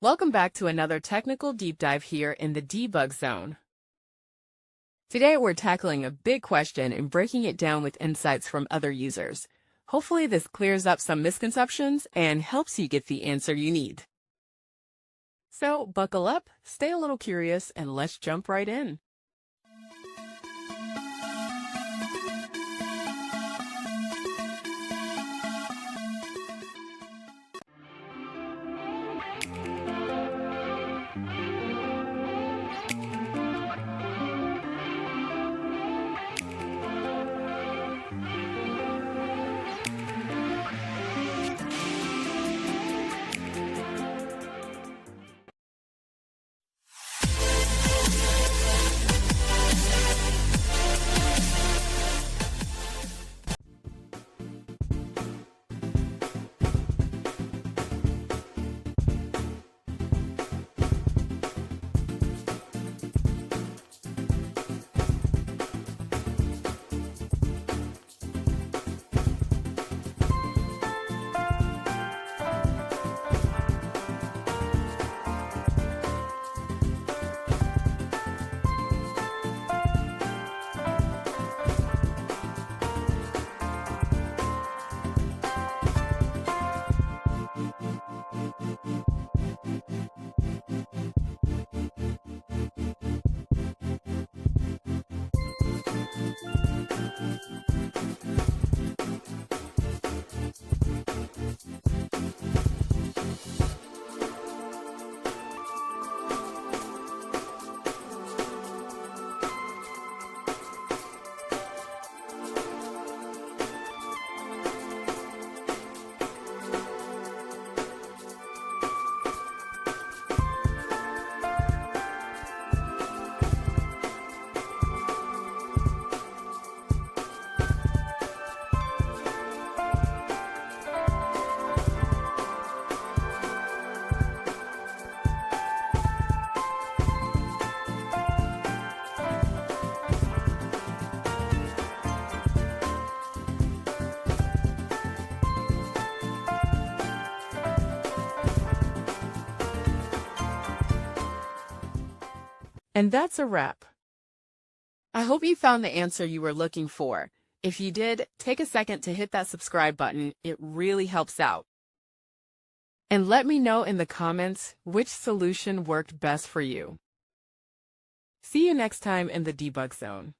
Welcome back to another technical deep dive here in the debug zone. Today we're tackling a big question and breaking it down with insights from other users. Hopefully this clears up some misconceptions and helps you get the answer you need. So buckle up, stay a little curious, and let's jump right in. And that's a wrap. I hope you found the answer you were looking for. If you did, take a second to hit that subscribe button. It really helps out. And let me know in the comments which solution worked best for you. See you next time in the debug zone.